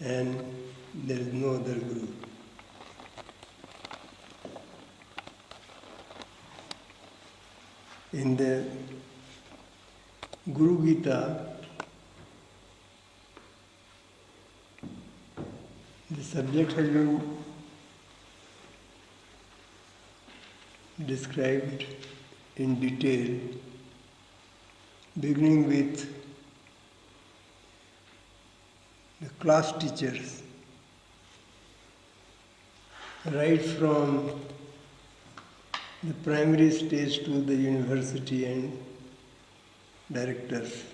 and there is no other Guru. In the Guru Gita, the subject has been described in detail, beginning with the class teachers, right from the primary stage to the university and directors.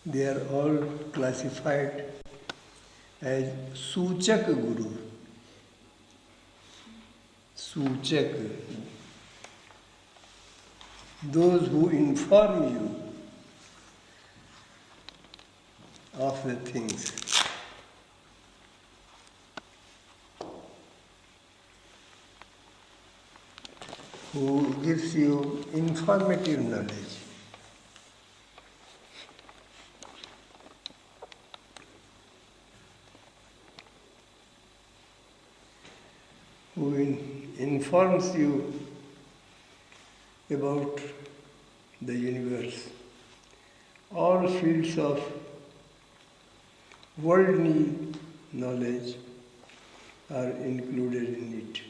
They are all classified as Suchak Guru. Suchak. Those who inform you of the things. Who gives you informative knowledge. Who informs you about the universe. All fields of worldly knowledge are included in it.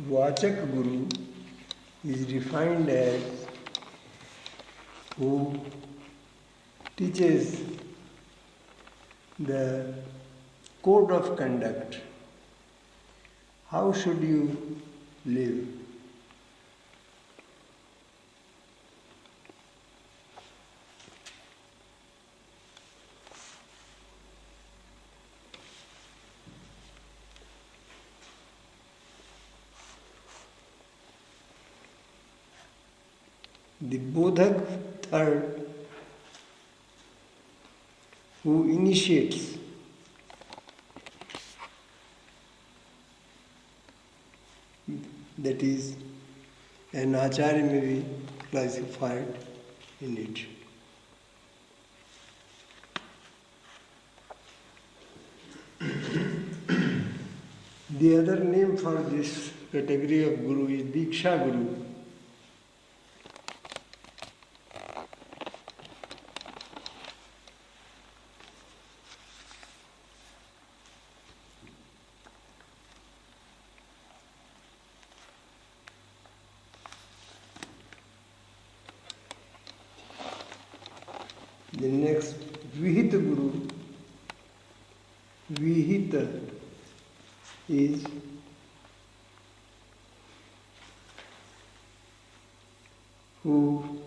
Vachak Guru is defined as who teaches the code of conduct. How should you live? The Bodhak third, who initiates, that is, an Acharya may be classified in it. The other name for this category of Guru is Diksha Guru. The next, Vihita Guru. Vihita is who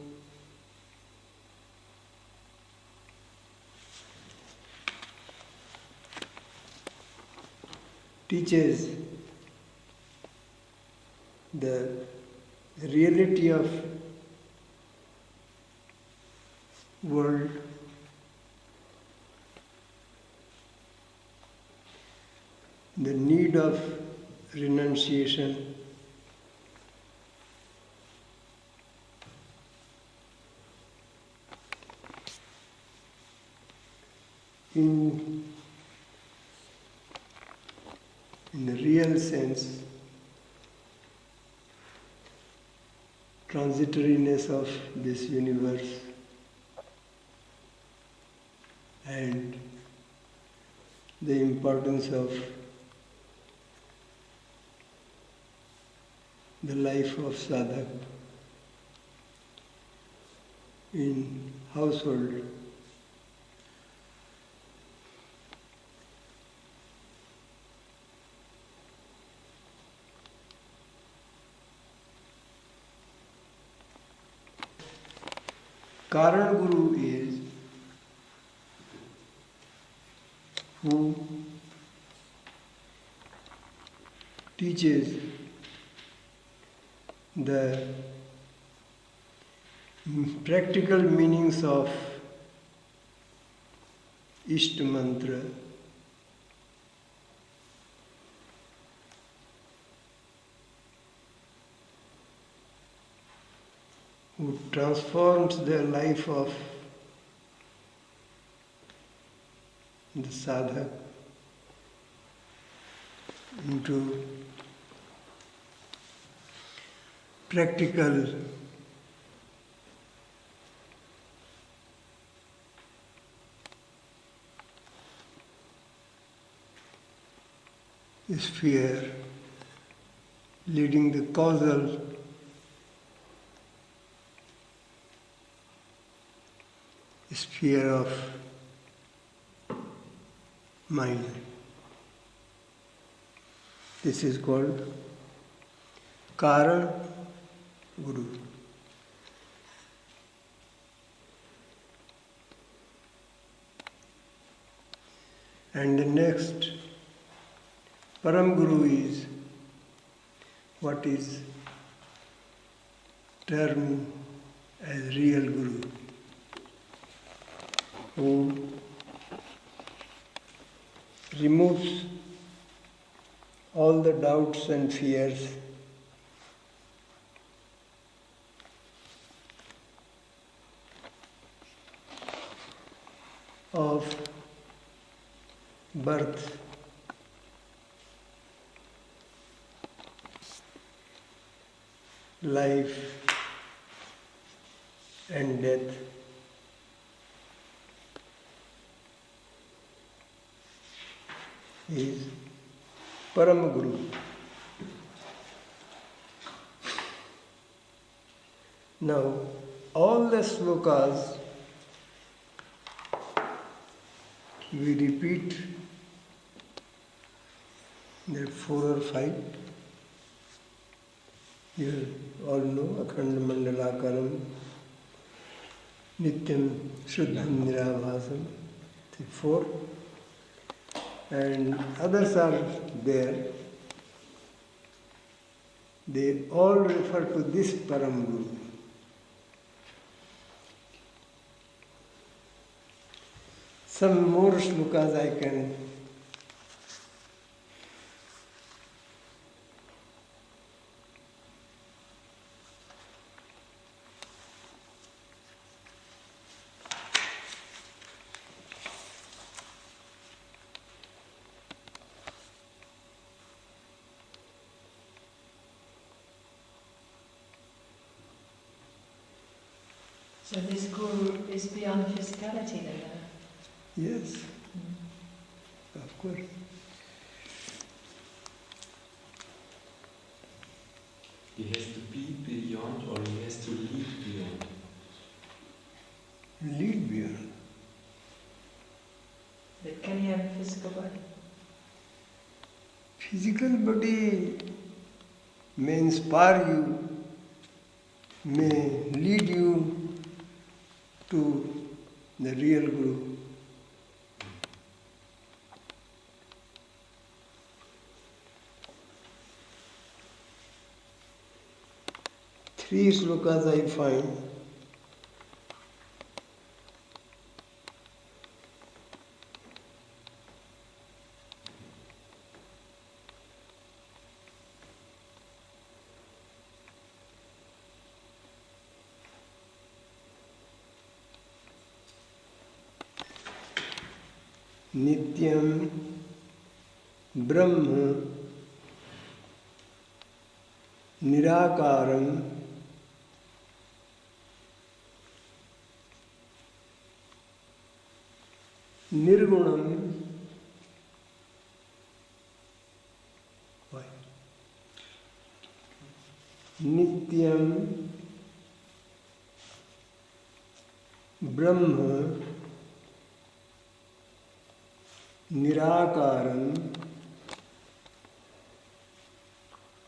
teaches the reality of world, the need of renunciation, in the real sense, transitoriness of this universe, and the importance of the life of sadhak in household. Karan Guru is who teaches the practical meanings of Ishta Mantra, transforms the life of the sadhak into practical sphere, leading the causal sphere of mind. This is called Karan Guru. And the next Param Guru is what is termed as real Guru, who removes all the doubts and fears of birth, life and death. Is Param Guru. Now, all the slokas we repeat, there are 4 or 5. You all know Akhanda Mandalakaram, Nityam Shuddham Nirabhasam, 4. And others are there. They all refer to this Param Guru. Some more shlokas I can So this guru is beyond physicality then? Yes, of course. He has to be beyond, or he has to lead beyond. Lead beyond. But can he have a physical body? Physical body may inspire you, may lead you to the real Guru. Three slokas I find. Nityam Brahma Nirakaram Nirgunam. Why? Nityam Brahma Nirakaram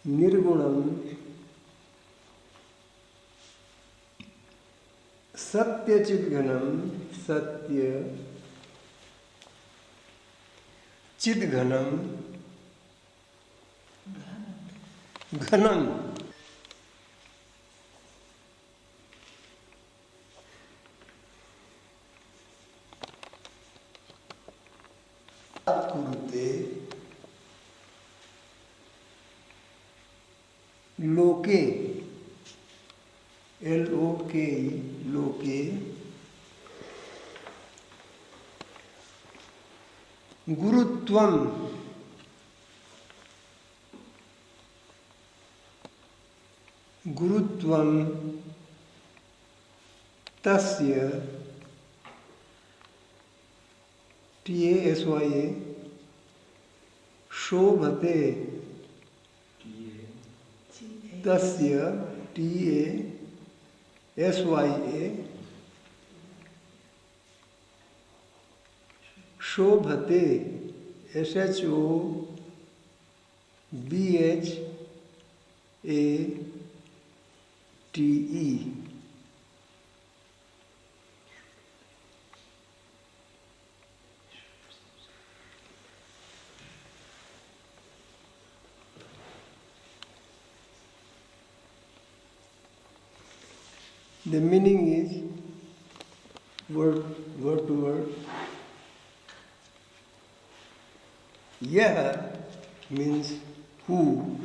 Nirgunam Satya Chidghanam Satya Chidghanam Ghanam. Kurute Loke L-O-K-E, लोके, गुरुत्वम, गुरुत्वम तस्य, T-A-S-Y-A, शोभते, तस्य, T-A-S-Y-A, शोभते, S-H-O-B-H-A-T-E. The meaning is word to word. Yah means who.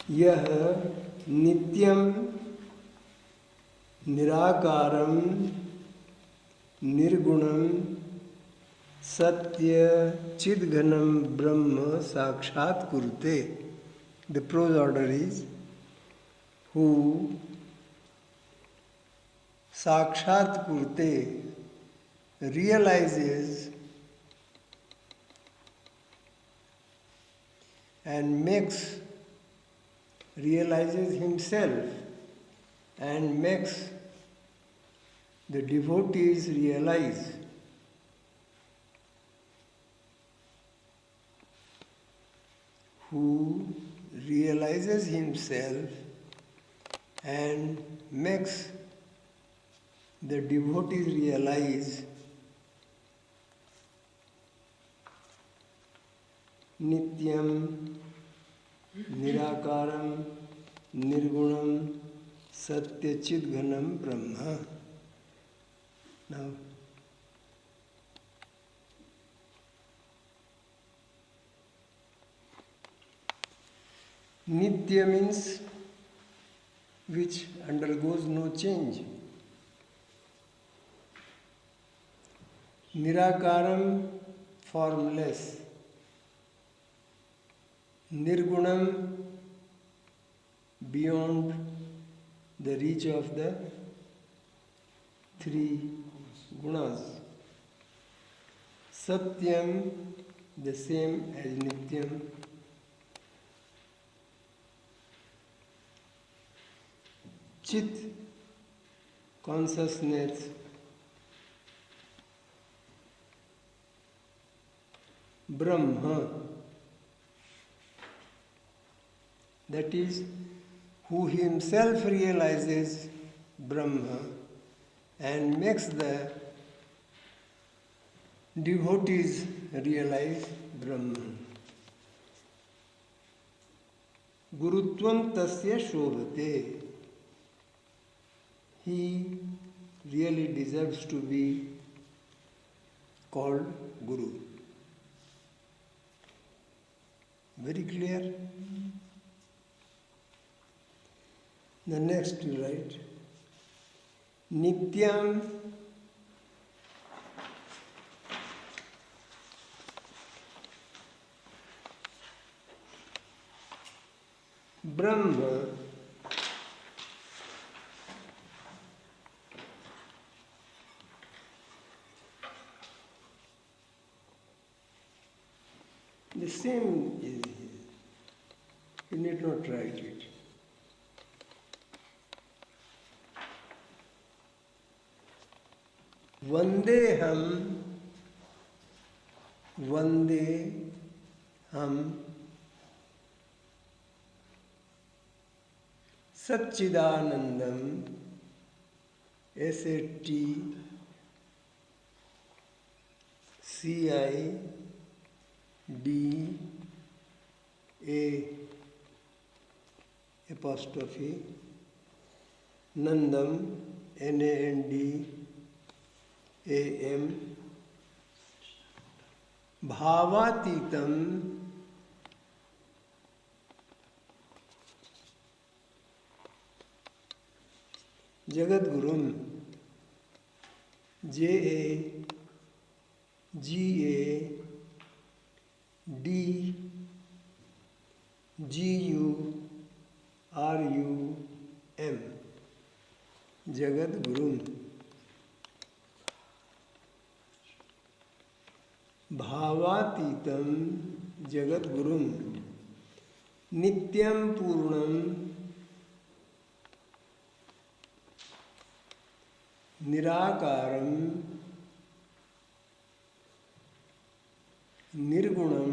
Yah nityam nirakaram nirgunam satya chidghanam brahma sakshat kurte. The prose order is who sakshat kurte realizes and realizes himself and makes the devotees realize. Who realizes himself and makes the devotees realize. Nityam Nirakaram Nirgunam Satyachidghanam Brahma. Now, Nitya means which undergoes no change. Nirakaram, formless. Nirgunam, beyond the reach of the three gunas. Satyam, the same as Nityam. Chit, consciousness. Brahma, that is, who himself realizes Brahma and makes the devotees realize Brahman. Gurutvam tasya shobhate. He really deserves to be called Guru. Very clear? The next you write. Nityam Brahma the same is here. You need not write it. Vandeham Satchidanandam SATCIDA Nandam NANDAM भावातीतम जगद्गुरुम JAGADGURUM जगद्गुरुम भावातीतम जगद्गुरुम नित्यं पूर्णं निराकारं निर्गुणं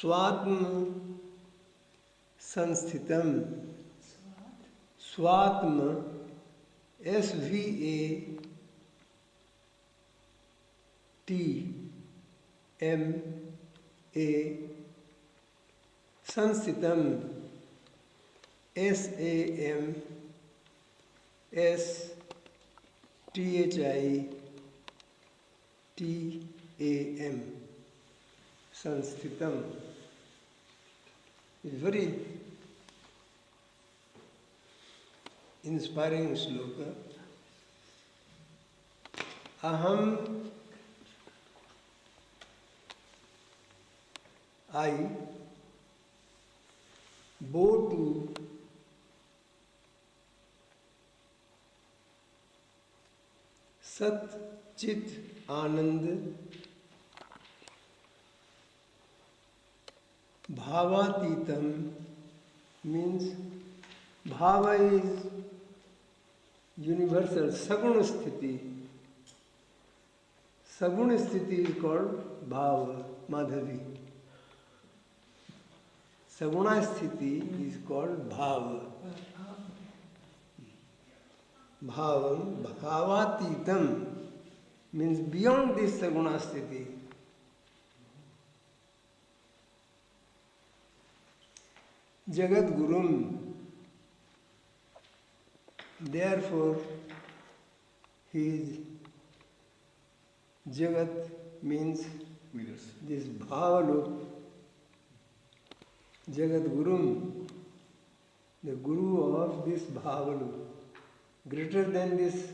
स्वात्म संस्थितम स्वात्म SVATMA संस्थितम SAMSTHITAM संस्थितम is very inspiring shloka. Aham, I bow to Sat Chit Anand Bhavatitam means Bhava is universal, Saguna Sthiti. Saguna Sthiti is called Bhava, Madhavi. Saguna Sthiti is called Bhava. Bhavam, Bhavatitam means beyond this Saguna Sthiti. Jagat Gurum. Therefore, he is Jagat means this Bhavalup. Jagat Gurum, the Guru of this Bhavalup, greater than this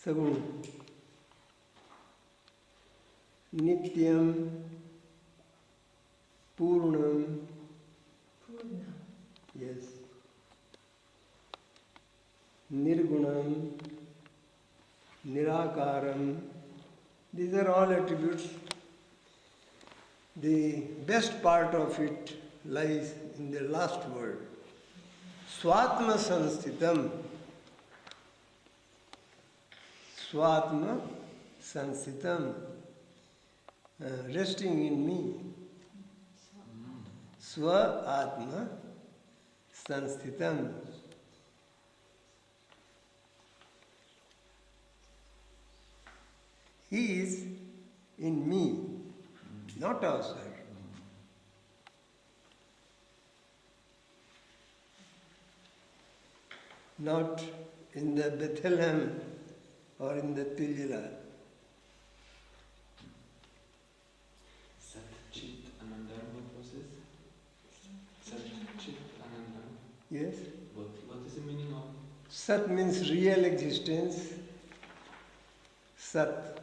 Saguna. Nityam, Purnam, yes. Nirgunam, Nirakaram, these are all attributes. The best part of it lies in the last word. Swatma Sansthitam. Swatma Sansthitam. Resting in me. Swa Atma Sansthitam. He is in me, not outside. Not in the Bethlehem or in the Tijla. Sat Chit Anandam, what was this? Sat Chit Anandam. Yes? What is the meaning of? Sat means real existence. Sat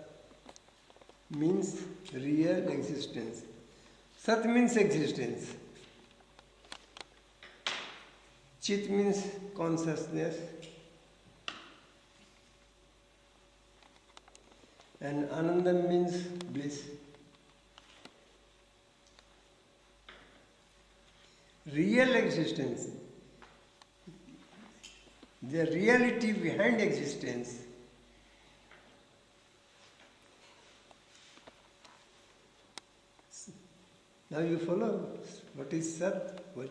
means real existence. Sat means existence. Chit means consciousness. And Anandam means bliss. Real existence. The reality behind existence. Now you follow what is Sat? What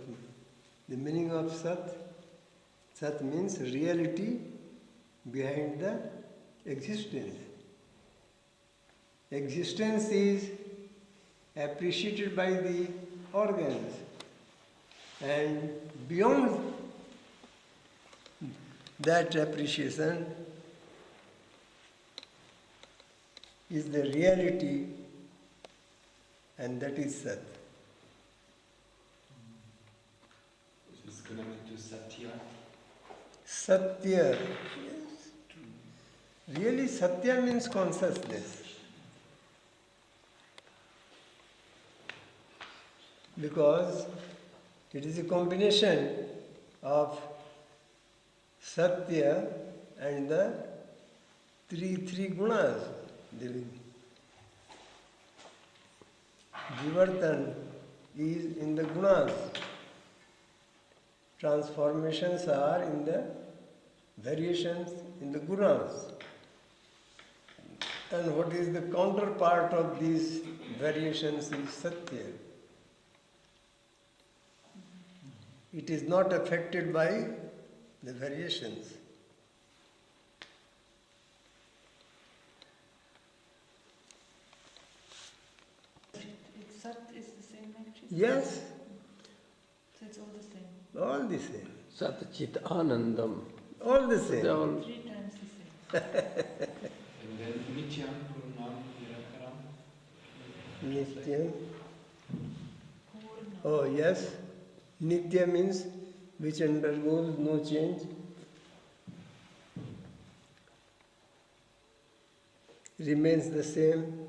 the meaning of Sat? Sat means reality behind the existence. Existence is appreciated by the organs, and beyond that appreciation is the reality, and that is Sat. This is connected to Satya. Satya. Yes. Really, Satya means consciousness. Because it is a combination of Satya and the three gunas. The Vivartan is in the gunas. Transformations are in the variations in the gunas. And what is the counterpart of these variations is Satya. It is not affected by the variations. Sat is the same actually? Yes, So it's all the same. all the same. Sat Chit Anandam. All the They're same. all 3 times the same. And then Nityam, Purnam, Nirakaram. Nitya. Purna. Oh, yes. Nitya means which undergoes no change. Remains the same.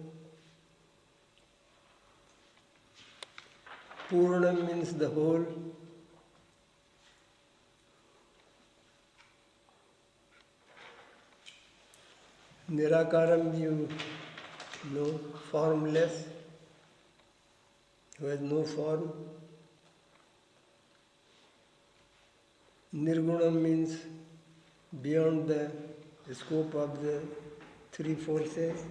Purnam means the whole. Nirakaram, you know, formless, who has no form. Nirgunam means beyond the scope of the 3 forces.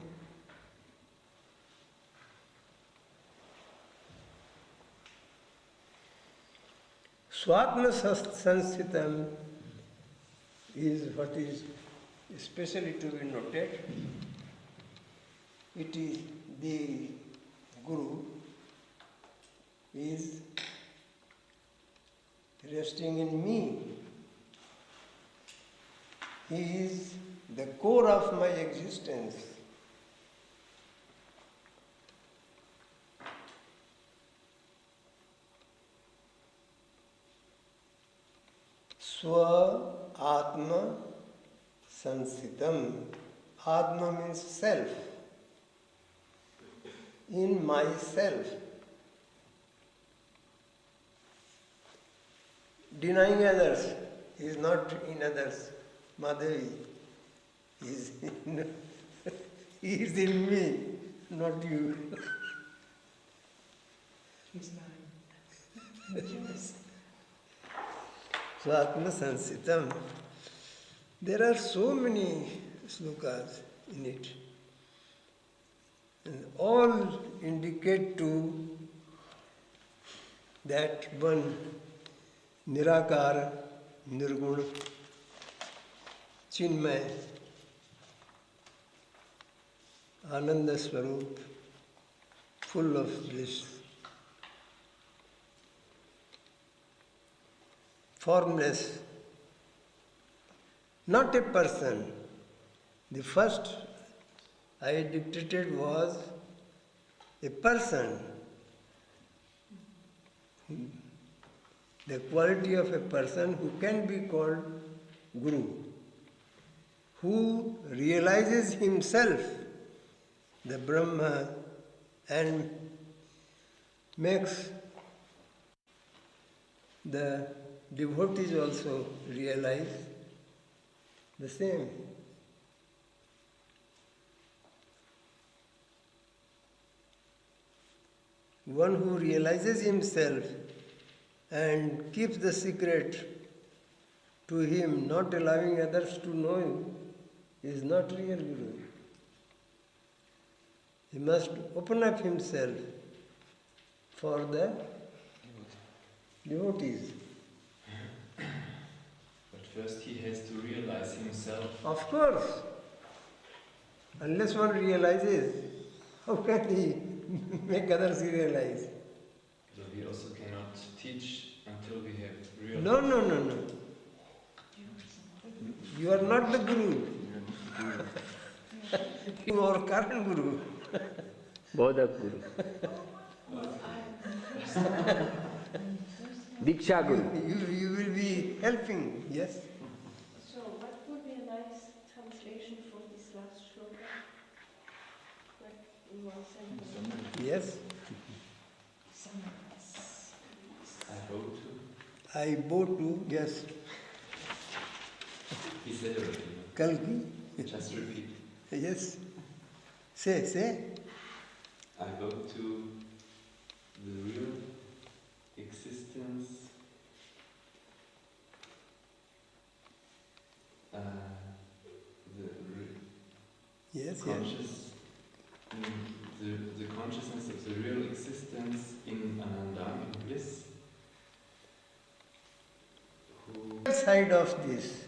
Swatma Sansthitam is what is especially to be noted. It is the Guru is resting in me. He is the core of my existence. Swa Atma Sansitam. Atma means self. In myself. Denying others. He is not in others. Madhavi. He is in me, not you. He's mine. Yes. Swatma Sansitam. There are so many slokas in it. And all indicate to that one Nirakara, Nirguna, Chinmay, Ananda Swarup, full of bliss. Formless, not a person. The first I dictated was a person. The quality of a person who can be called Guru, who realizes himself, the Brahma, and makes the devotees also realize the same. One who realizes himself and keeps the secret to him, not allowing others to know him, is not real Guru. He must open up himself for the devotees. But first he has to realize himself. Of course. Unless one realizes, how can he make others realize? So we also cannot teach until we have realized. No. You are not the Guru. You are current Guru. Bodhak Guru. Diksha Guru. You will be helping, yes? So, what would be a nice translation for this last shloka? Like in one sentence. Yes. I I bow go to. to, yes. He said already. Kalki. Just repeat. Yes. Say. I go to the real existence. Yes, Conscious, the consciousness of the real existence in Anandam, in bliss. yes. Side of this.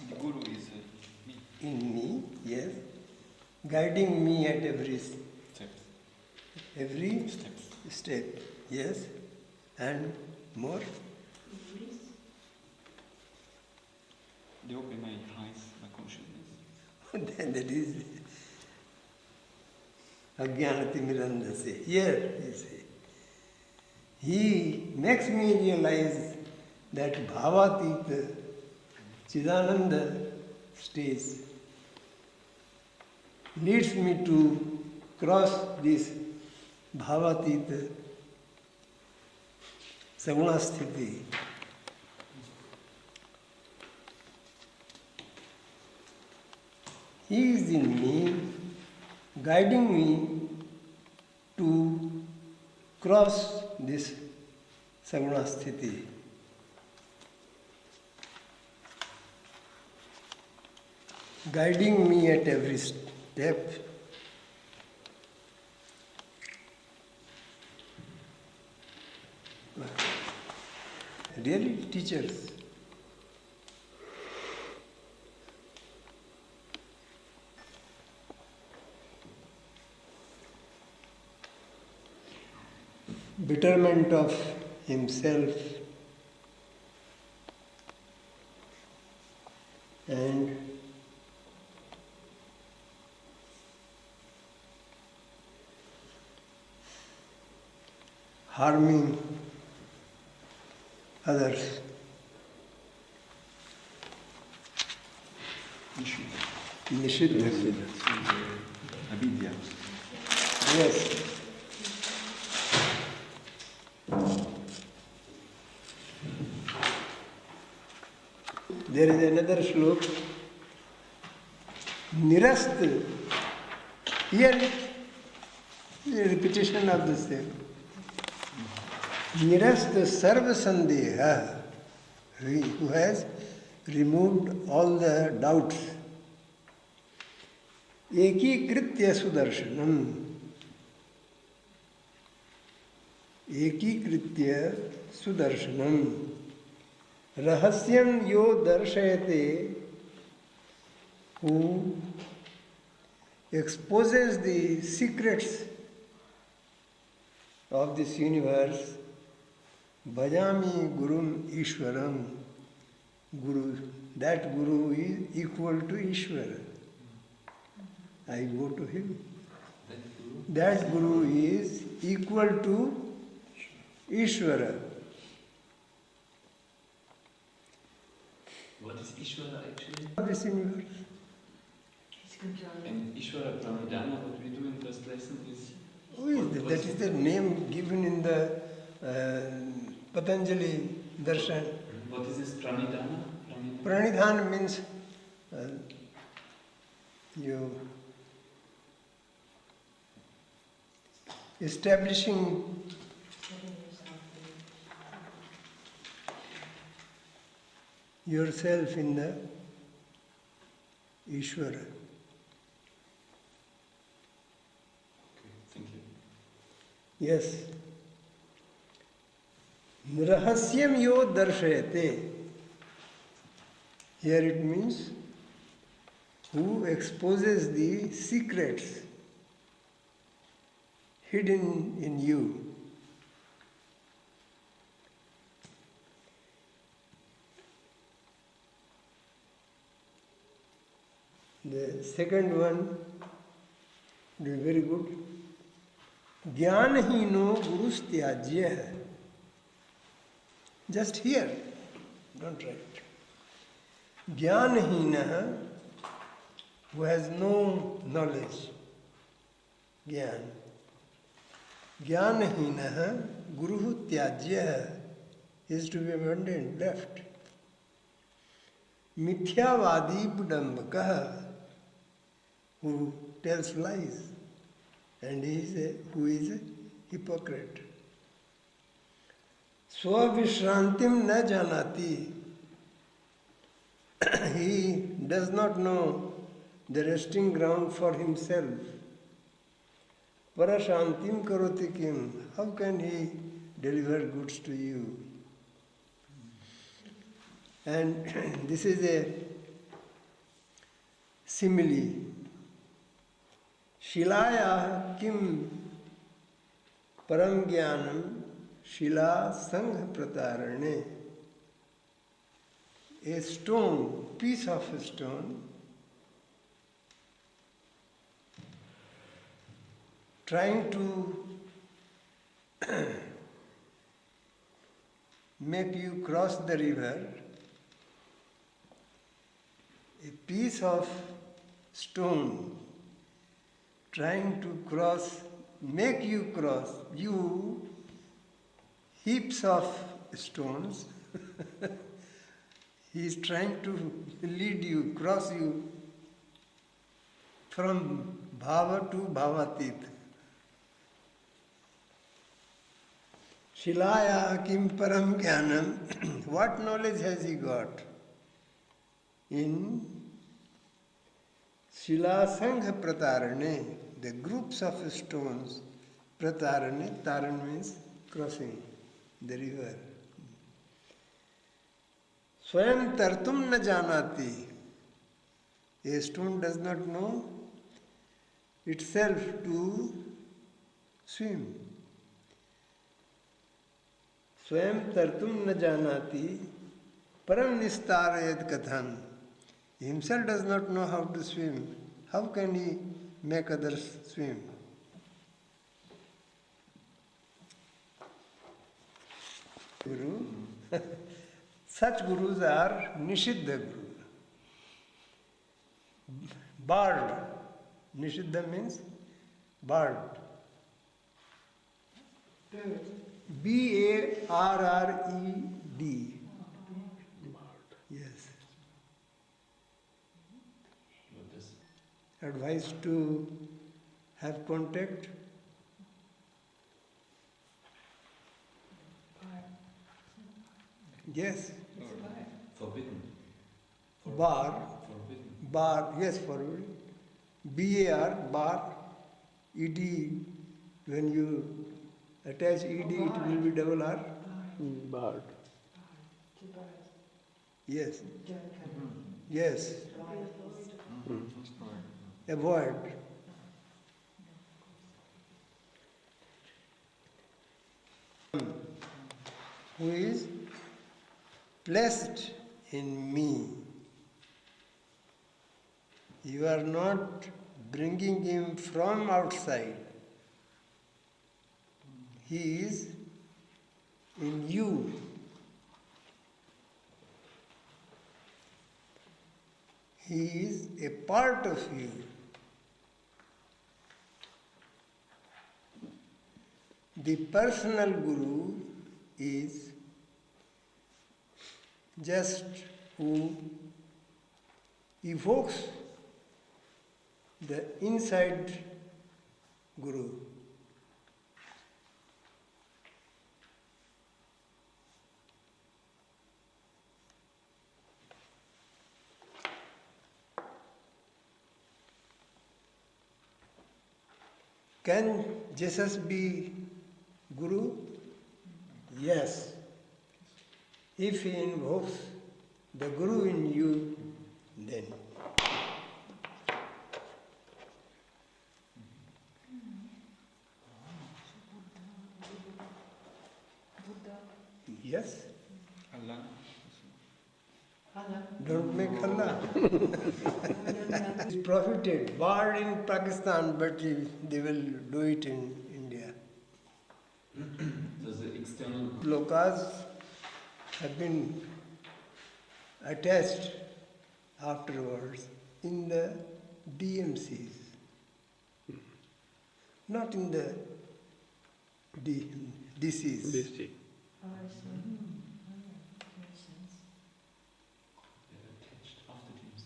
The Guru is me. In me, yes. Guiding me at every Steps. step. Yes. And more. They open my eyes, my consciousness. Then that is Ajnanati Mirandase. Here, he say. He makes me realize that Bhavatit, Chidananda stage leads me to cross this Bhavatit Saguna Sthiti. He is in me, guiding me to cross this Saguna Sthiti. Guiding me at every step. Really, teachers. Betterment of himself and harming others. Nishiddha. Avidya. Yes. There is another shlok. Nirast. Here is a repetition of the same. Nirast sarva sandeha, who has removed all the doubts. Ekikritya sudarshanam. Ekikritya sudarshanam. Rahasyam yo darshayate, who exposes the secrets of this universe. Bhajami Gurum Ishwaram. Guru, that Guru is equal to Ishvara. I go to him. That Guru is equal to Ishvara. What is Ishvara actually? This universe. He's controlling. And Ishvara Pranidhana, what we do in first lesson is. Who is that? That is the name given in the Patanjali Darshan. What is this Pranidhana? Pranidhan means you establishing yourself in the Ishvara. Okay, thank you. Yes. Rahasyam yo darshayate. Here it means who exposes the secrets hidden in you. The second one, doing very good. Jnanahino gurus tyajya. Just here, don't write. Jnanahina, who has no knowledge. Jnana. Jnanahina guru tyajya is to be abandoned, left. Mithyavadi budambaka, who tells lies, and who is a hypocrite. Svavishrantim na janati, he does not know the resting ground for himself. Parashantim karoti kim, how can he deliver goods to you? And this is a simile. Shilaya kim param jnanam shila sangha pratarane. A stone, piece of a stone, trying to make you cross the river, a piece of stone trying to cross, make you cross, you heaps of stones, he is trying to lead you, cross you from bhava to bhavatit. Shilaya kim param jnanam, what knowledge has he got? In Shila Sangha Pratarane, the groups of stones, Pratarane, Taran means crossing the river. Swayam tartum na janati, a stone does not know itself to swim. Swayam tartum na janati, param nistarayat kathan. He himself does not know how to swim. How can he make others swim? Guru. Such gurus are Nishiddha Guru. Barred. Nishiddha means barred. B-A-R-R-E-D. Yes. Advice to have contact. Yes. Forbidden. Bar. Forbidden. Bar. Yes, forbidden. B-A-R, bar. E-D. When you attach E-D, it will be double R. Barred. Yes. Yes. First part. Avoid. Who is placed in me. You are not bringing him from outside. He is in you. He is a part of you. The personal guru is just who evokes the inside guru. Can Jesus be Guru? Yes. If he invokes the Guru in you, then. Yes? Allah. Allah. Don't make Allah. profited, born in Pakistan, but they will do it in India. So the external Lokas have been attached afterwards in the DMCs, not in the DCs. BC. Oh, I see. Makes sense. they're attached after DMC.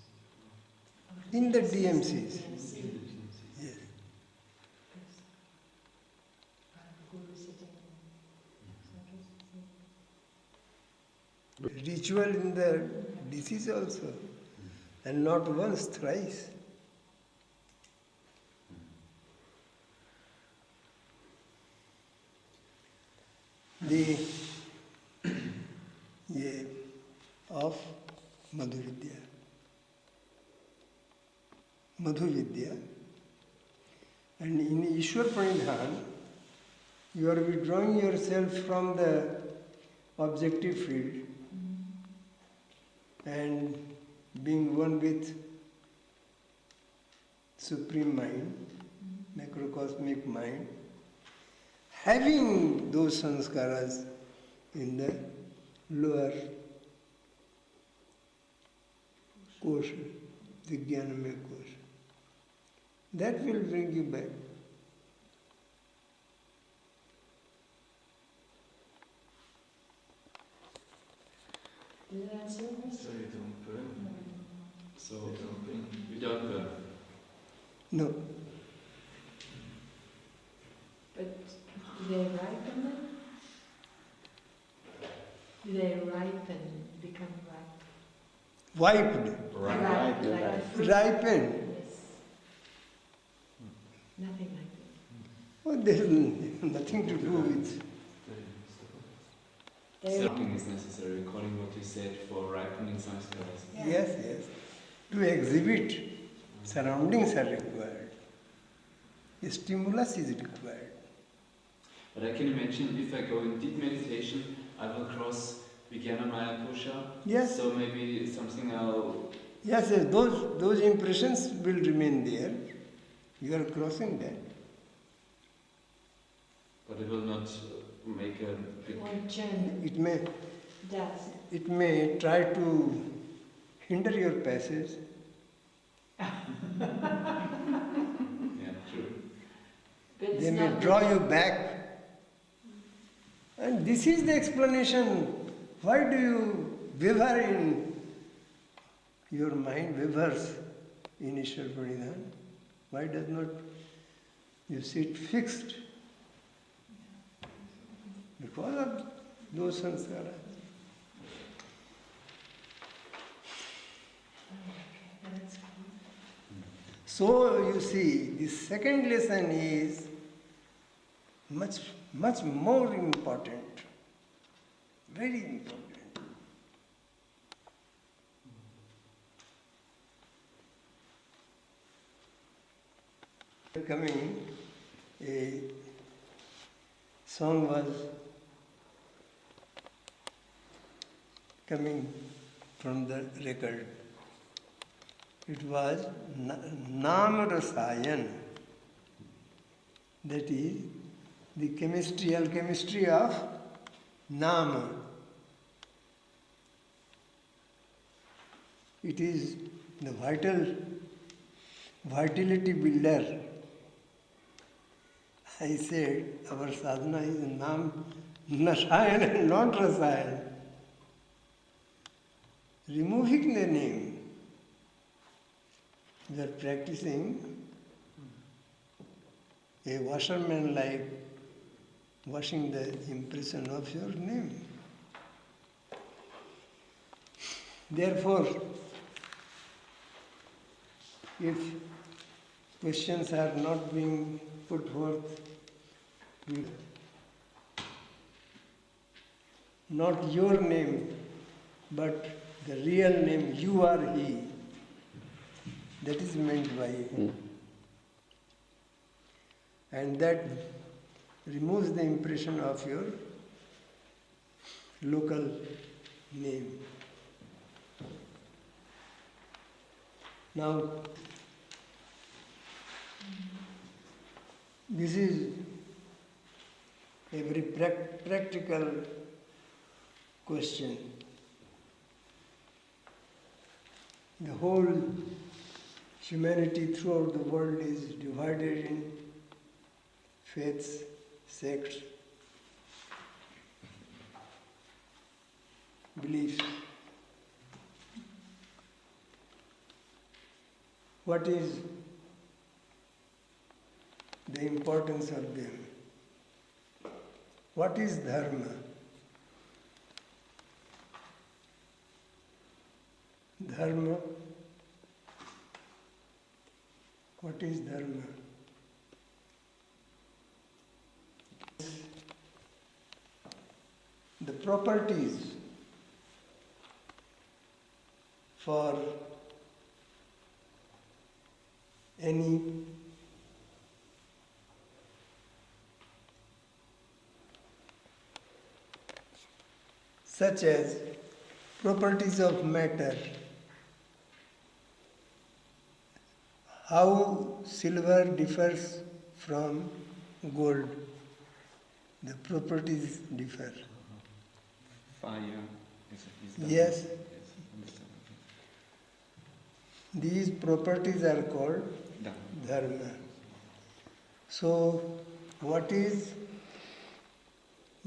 In the DMCs. In the DMC. Yes. Guru sitting. Ritual in the DCs also, and not once, thrice. The of Madhu Vidya, and in Ishwar Pranidhan, you are withdrawing yourself from the objective field and being one with Supreme Mind, macrocosmic mind, having those sanskaras in the lower kosha, the Jnanamaya kosha. That will bring you back. Did I answer this? So you don't burn. So you don't burn. No. But do they ripen then? Do they ripen, become ripe? Wiped, Ripe, like a fruit? ripened. Yes. Nothing like that. Oh, there is nothing to do with. Something is necessary, according to what you said, for ripening sanskaras. Yeah. Yes, yes. To exhibit, surroundings are required. A stimulus is required. But I can imagine if I go in deep meditation, I will cross Vijnanamaya kosha. Yes. So maybe something I'll. Yes, yes, those impressions will remain there. You are crossing that. But it will not make a big. One journey does. It may try to hinder your passage. Yeah, true. But it's They may not draw you back. And this is the explanation. Why do you waver in your mind, wavers in Ishwar Pranidhan? Why does not you sit fixed? Because of those sanskaras. That's So you see, the second lesson is much more important, very important. Coming, a song was coming from the record. It was Nam Rasayan, that is the alchemistry of Nama. It is the vitality builder. I said our sadhana is Nam Nasayan and not Rasayan. Removing the name, we are practicing a washerman like washing the impression of your name. Therefore, if questions are not being put forth, not your name, but the real name, you are he. That is meant by it. And that removes the impression of your local name. Now, This is a very practical question. The whole humanity throughout the world is divided in faiths, sects, beliefs. What is the importance of them? What is dharma? Dharma. What is dharma? The properties for any such as properties of matter, how silver differs from gold, the properties differ. Fire is Yes. understand. These properties are called Okay. dharma. So, what is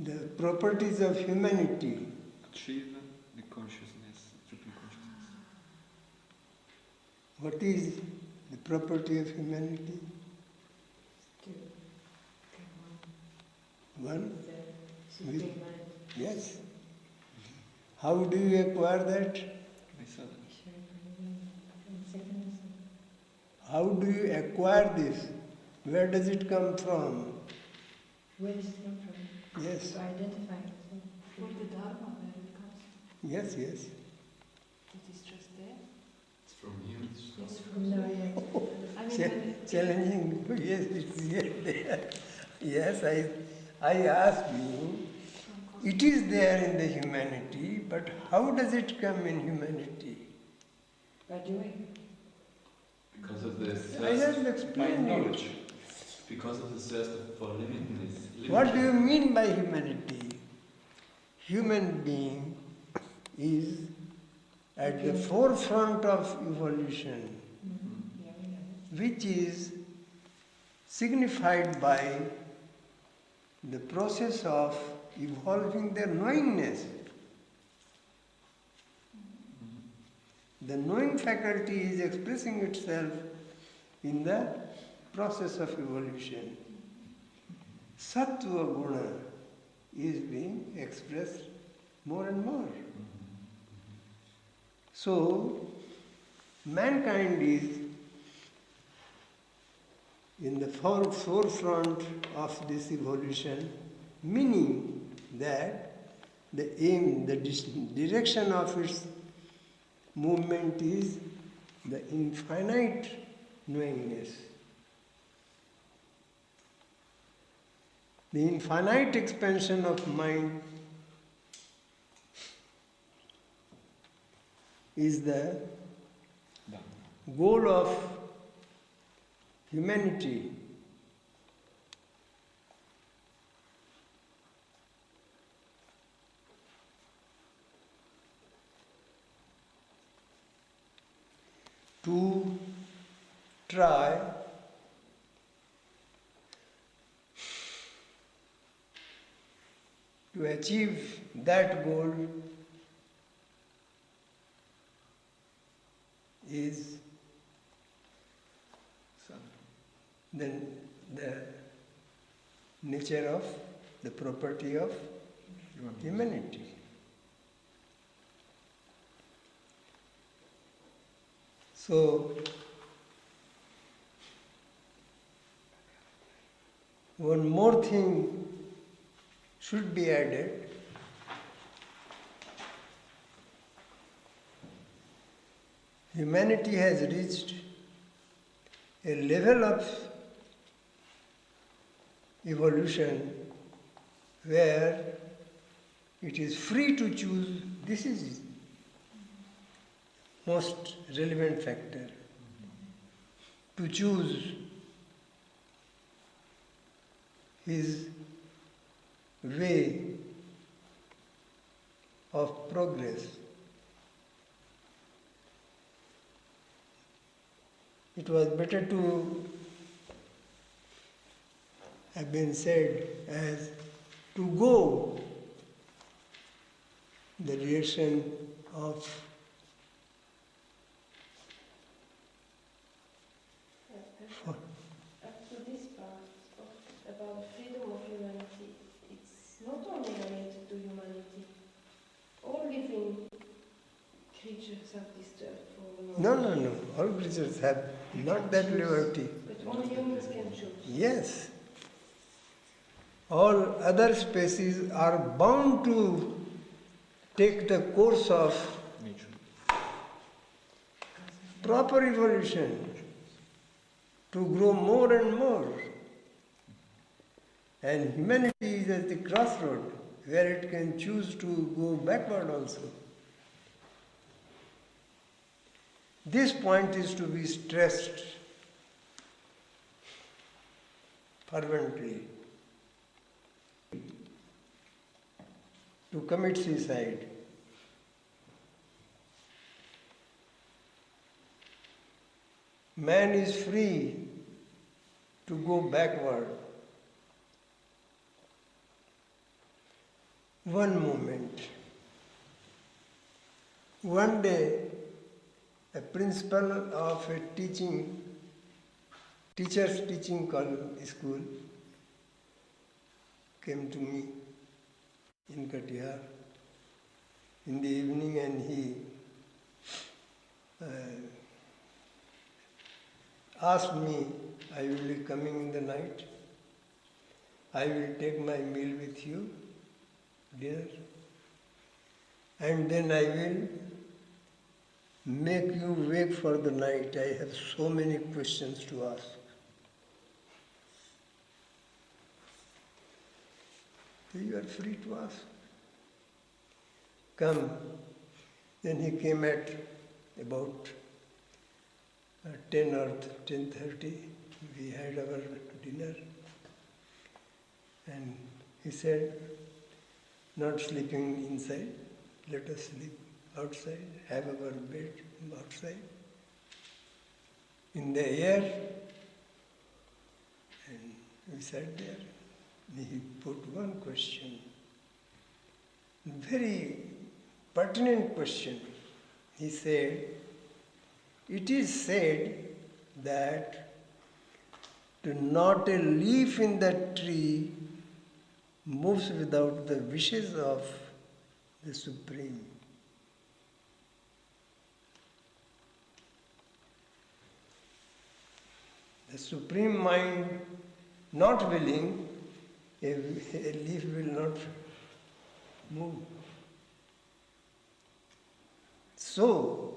the properties of humanity? Achieve the consciousness, triple consciousness. What is the property of humanity? One? Supreme mind. Yes. How do you acquire that? I saw that. How do you acquire this? Where does it come from? Where does it come from? Yes, To identify it. For the Dharma, where it comes, yes, yes. it is just there. It's from him. It's from No, the, yeah. I mean, Challenging. Yes, it's yet there. Yes, I ask you, it is there in the humanity, but how does it come in humanity? By doing. Because of the I thirst, have By explained knowledge. it. because of the thirst for limitedness. What do you mean by humanity? Human being is at the forefront of evolution, Yeah, we know. which is signified by the process of evolving their knowingness. The knowing faculty is expressing itself in the process of evolution. Sattva guna is being expressed more and more. So, mankind is in the forefront of this evolution, meaning that the aim, the direction of its movement is the infinite knowingness. The infinite expansion of mind is the Done. goal of humanity. To try to achieve that goal is So, then the nature of the property of humanity. So, one more thing should be added. Humanity has reached a level of evolution where it is free to choose. This is most relevant factor. To choose his way of progress. It was better to have been said as to go the direction of Up to this part about freedom of humanity, it's not only related to humanity. All living creatures are disturbed for No. All creatures have not that liberty. But only humans can choose. Yes. All other species are bound to take the course of Nature. proper evolution, to grow more and more. And humanity is at the crossroad where it can choose to go backward also. This point is to be stressed fervently. To commit suicide. Man is free to go backward. One moment. One day, a principal of a teacher's teaching school came to me in Katihar in the evening, and he asked me, I will be coming in the night, I will take my meal with you, dinner, and then I will make you wake for the night. I have so many questions to ask. So you are free to ask. Come. Then he came at about 10 or 10:30. We had our dinner. And he said, not sleeping inside, let us sleep outside, have our bed outside, in the air. And we sat there. And he put one question, very pertinent question. He said, it is said that not a leaf in that tree moves without the wishes of the Supreme. The Supreme Mind not willing, a leaf will not move. So,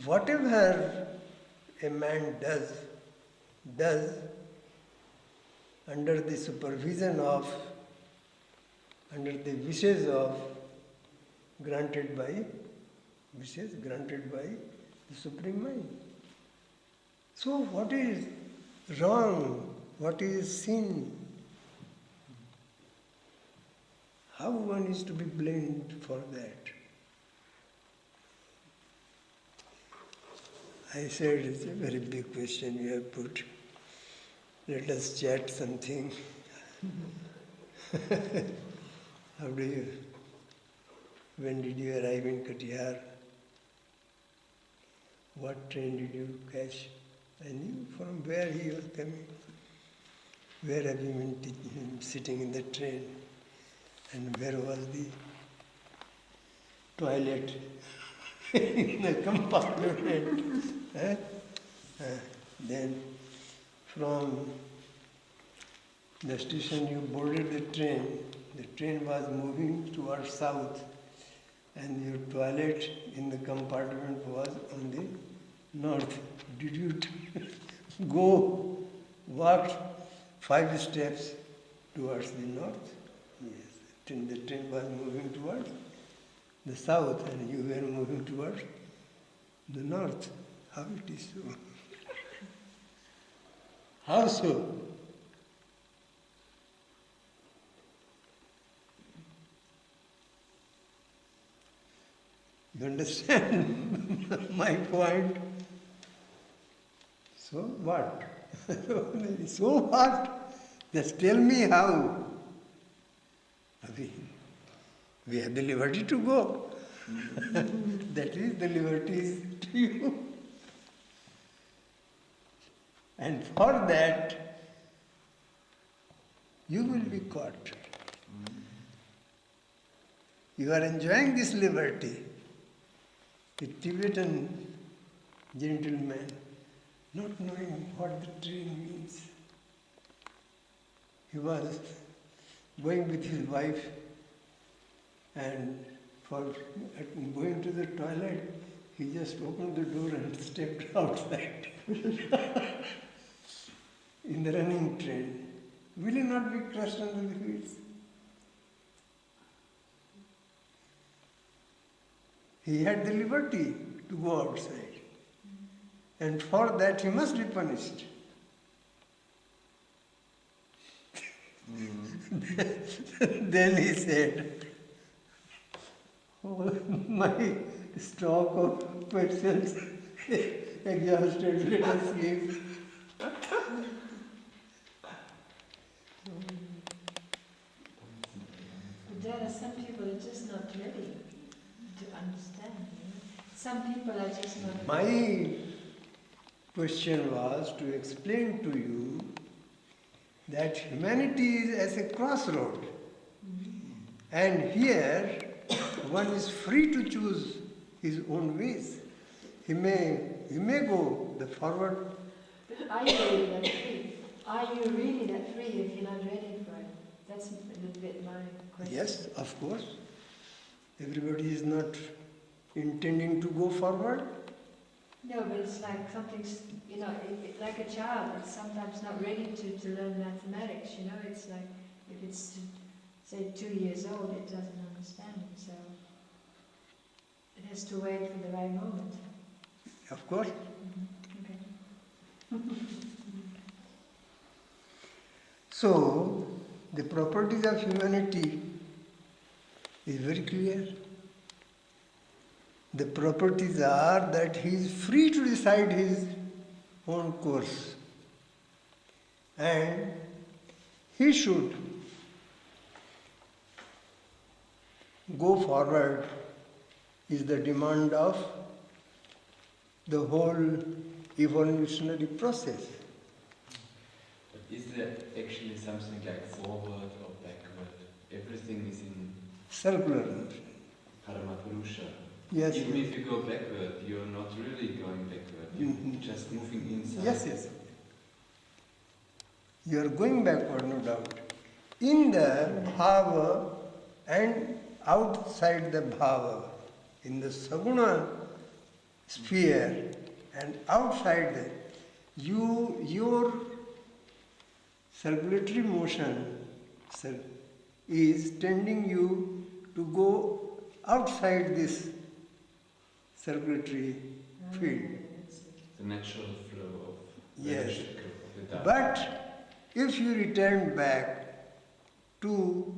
whatever a man does under the supervision of, under the wishes of, granted by the Supreme Mind. So what is wrong? What is sin? How one is to be blamed for that? I said, it's a very big question you have put. Let us chat something. How do you, when did you arrive in Katihar? What train did you catch? I knew from where he was coming. Where have you been sitting in the train? And where was the toilet in the compartment? Then from the station you boarded the train was moving towards south, and your toilet in the compartment was on the north. Did you walk 5 steps towards the north? Yes. The train was moving towards the south and you were moving towards the north. How it is so? How so? understand my point? So what? So what? Just tell me how. We have the liberty to go. That is the liberty is to you. And for that, you will be caught. You are enjoying this liberty. The Tibetan gentleman, not knowing what the train means. He was going with his wife and for going to the toilet, he just opened the door and stepped outside in the running train. Will he not be crushed under the wheels? He had the liberty to go outside. And for that he must be punished. Then he said, oh, my stock of questions exhausted, let us leave. But there are some people who are just not ready to understand. You know? Some people are just not My question was to explain to you that humanity is as a crossroad. And here one is free to choose his own ways. He may go the forward. But are you really that free? Are you really that free if you're not ready for it? That's a little bit my question. Yes, of course. Everybody is not intending to go forward. No, but it's like something's, you know, like a child, it's sometimes not ready to learn mathematics, you know, it's like, if it's, say, 2 years old, it doesn't understand, so it has to wait for the right moment. Of course. Okay. So, the properties of humanity is very clear. The properties are that he is free to decide his own course. And he should go forward is the demand of the whole evolutionary process. But is there actually something like forward or backward? Everything is in Circular. Paramapurusha. Yes. Even if you go backward, you're not really going backward. You're just moving inside. Yes, yes. You are going backward, no doubt. In the bhava and outside the bhava, in the saguna sphere and outside that, your circulatory motion is tending you to go outside this circulatory field. The natural flow of Yes. membership of the Dharma. But if you return back to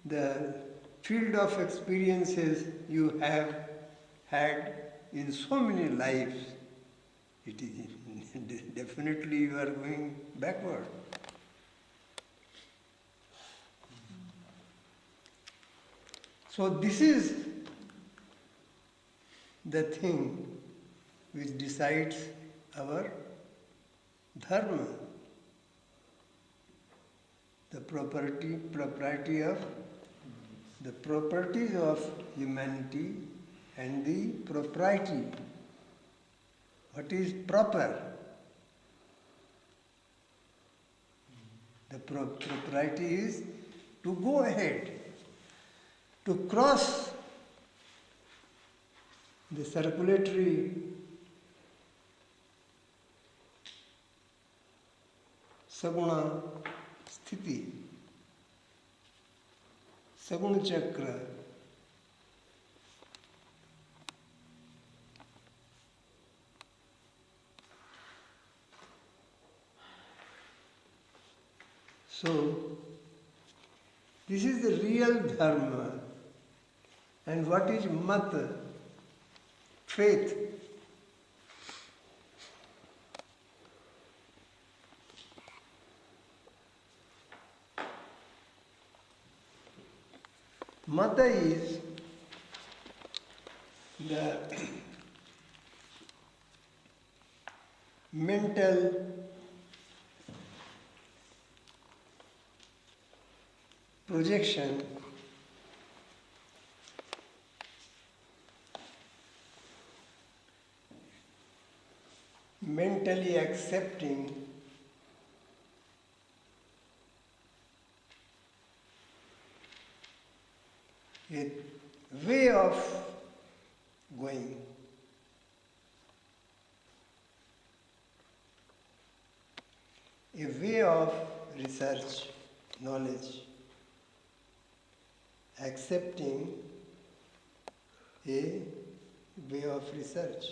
the field of experiences you have had in so many lives, it is definitely you are going backward. So this is the thing which decides our dharma, the propriety of the properties of humanity and the propriety. What is proper? The propriety is to go ahead, to cross the circulatory saguna sthiti, saguna chakra. So, this is the real dharma. And what is mat? faith. Mata is the mental projection mentally accepting a way of going. A way of research, knowledge, accepting a way of research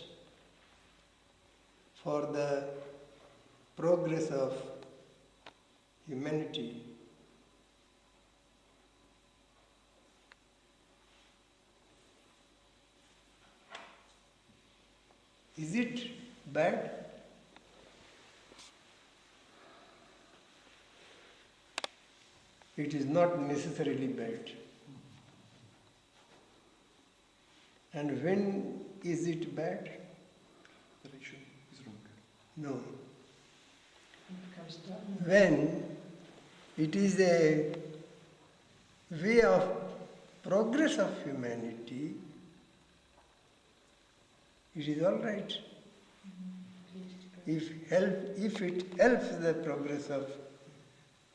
for the progress of humanity. Is it bad? It is not necessarily bad. And when is it bad? Direction is wrong. No. It becomes dogma. When it is a way of progress of humanity, it is all right. If it helps the progress of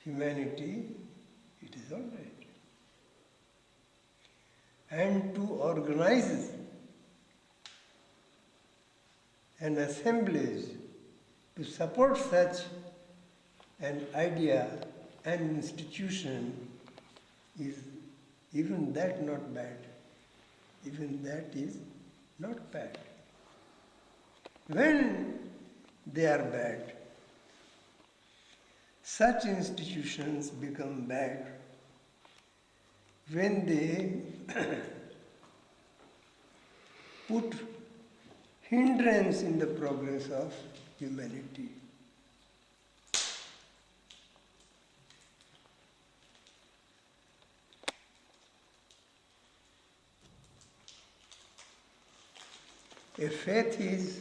humanity, it is all right. And to organize an assemblage to support such an idea and institution is even that not bad. Even that is not bad. When they are bad, such institutions become bad when they put hindrance in the progress of humanity. A faith is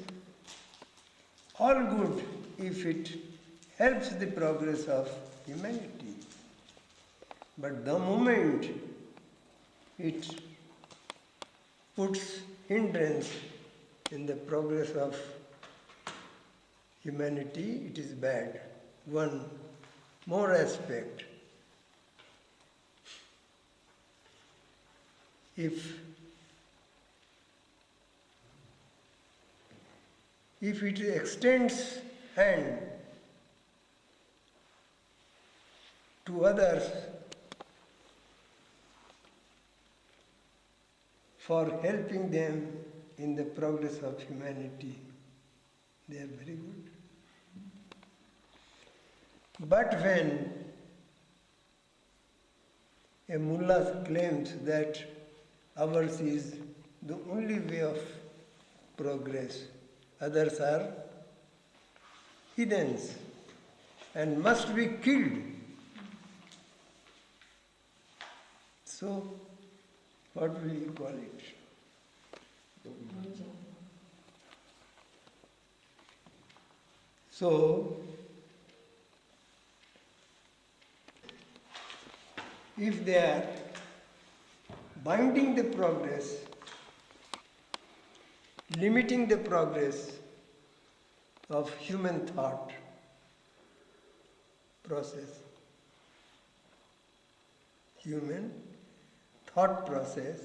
all good if it helps the progress of humanity. But the moment it puts hindrance in the progress of humanity, it is bad. One more aspect. If it extends hand to others for helping them in the progress of humanity, they are very good. But when a mullah claims that ours is the only way of progress, others are heathens and must be killed. So, what will you call it? So, if they are binding the progress, limiting the progress of human thought process, human thought process,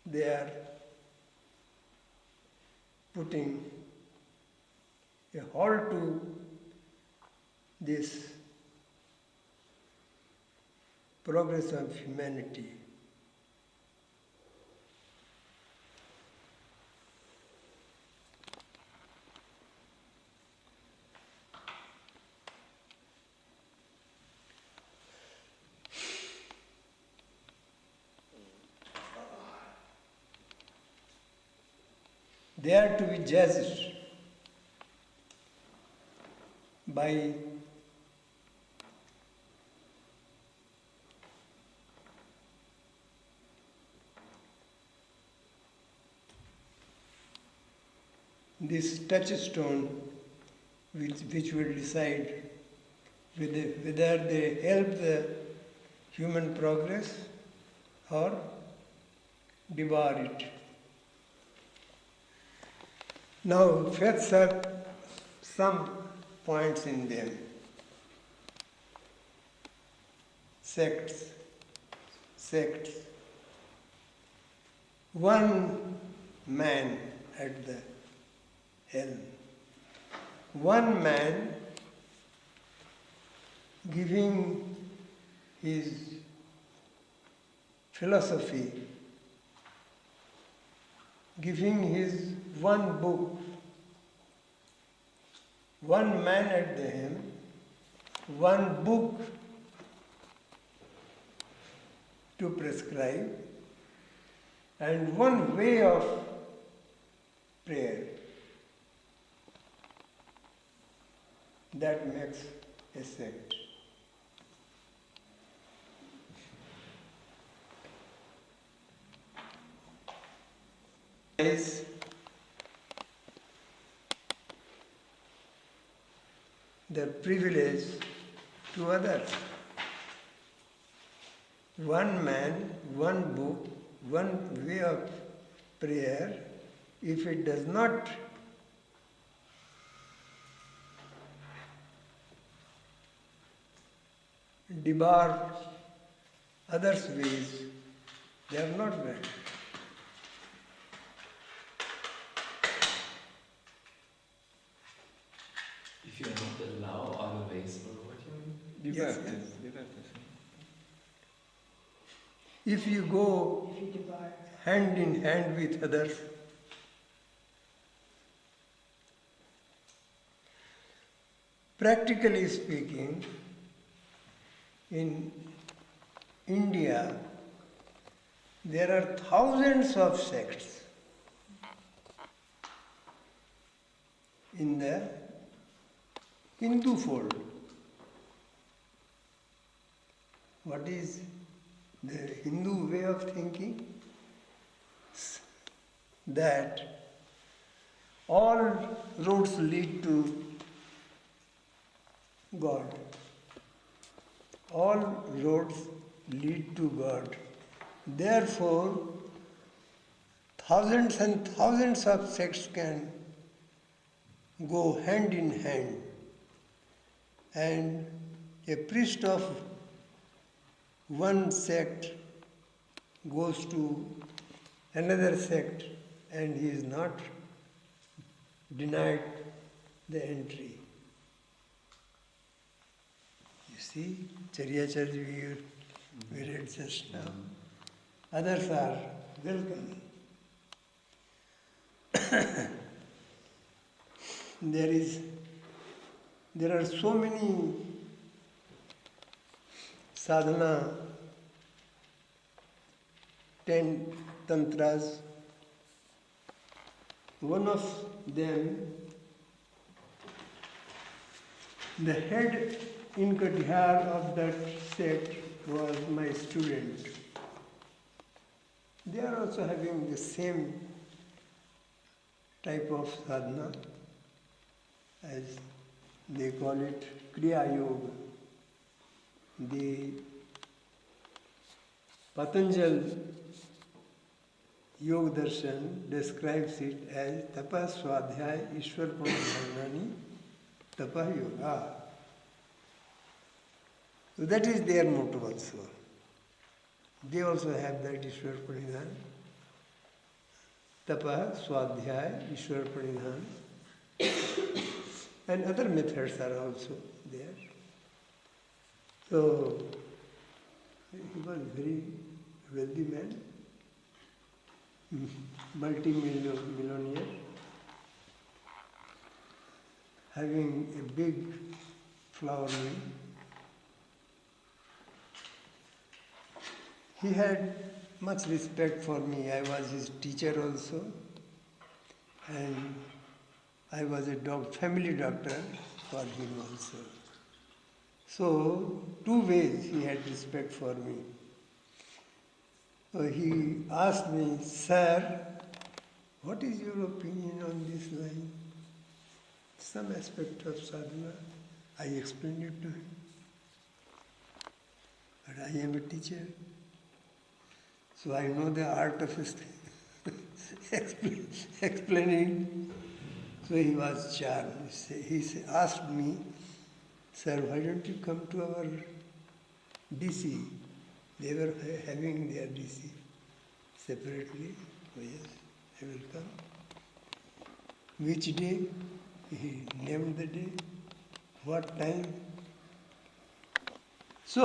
they are putting a halt to this progress of humanity. they are to be judged by this touchstone which will decide whether they help the human progress or devour it. Now, faiths have some points in them. Sects. One man at the helm. One man giving his philosophy, giving his one book, one man at the helm, one book to prescribe, and one way of prayer. That makes a sect. Is the privilege to others. One man, one book, one way of prayer, if it does not debar others' ways, they are not bad. If you not allow other ways, or what you mean? Yes, Libertas, libertas. If you go If you debar. hand in hand with others, practically speaking, in India, there are thousands of sects in the Hindu fold. What is the Hindu way of thinking? That all roads lead to God. All roads lead to God. Therefore, thousands and thousands of sects can go hand in hand, and a priest of one sect goes to another sect and he is not denied the entry. You see, Charyacharya we read just now. Others are welcome. There are so many sadhana, 10 tantras. One of them, the head in Katihar of that sect was my student. They are also having the same type of sadhana, as they call it Kriya Yoga. The Patanjali Yoga Darshan describes it as Tapa Swadhyaya Ishwar Pranadhanani Tapa Yoga. So that is their motto also. They also have that Ishwar Pranidhan. Tapa Swadhyaya Ishwar Pranidhan. And other methods are also there. So he was a very wealthy man, multi-millionaire, having a big flour mill. He had much respect for me. I was his teacher also. and I was a family doctor for him also. So, two ways he had respect for me. So he asked me, "Sir, what is your opinion on this line? Some aspect of sadhana." I explained it to him. But I am a teacher, so I know the art of explaining. So he was charmed. He asked me, "Sir, why don't you come to our DC?" They were having their DC separately. Oh yes, I will come. Which day? He named the day. What time? So,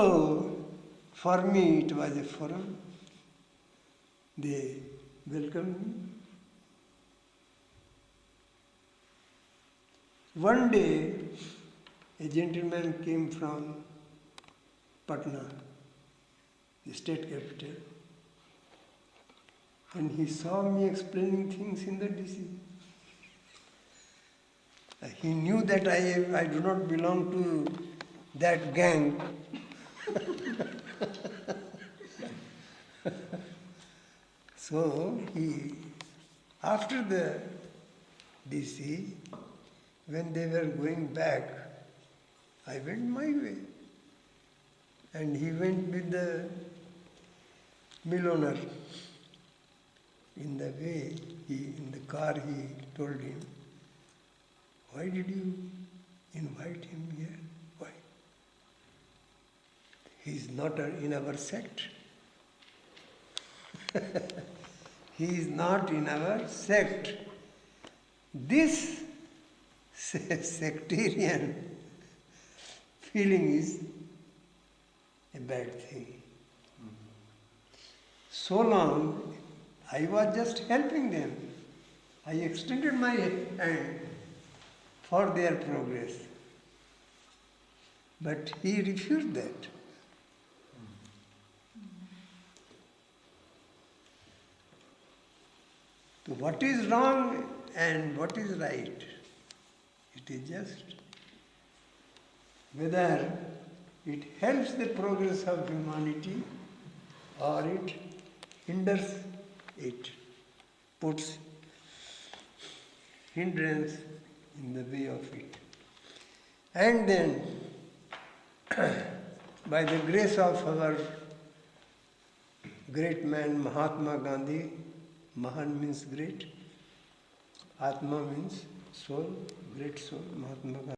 for me it was a forum. They welcomed me. One day, a gentleman came from Patna, the state capital, and he saw me explaining things in the DC. He knew that I do not belong to that gang. So after the DC, when they were going back, I went my way. And he went with the mill owner. In the way, in the car, he told him, "Why did you invite him here? Why? He is not in our sect." He is not in our sect. This sectarian feeling is a bad thing. So long, I was just helping them. I extended my hand for their progress. But he refused that. So what is wrong and what is right? It is just whether it helps the progress of humanity or it hinders it, puts hindrance in the way of it. And then, by the grace of our great man Mahatma Gandhi, Mahan means great, Atma means soul, great soul, Mahatma Gandhi.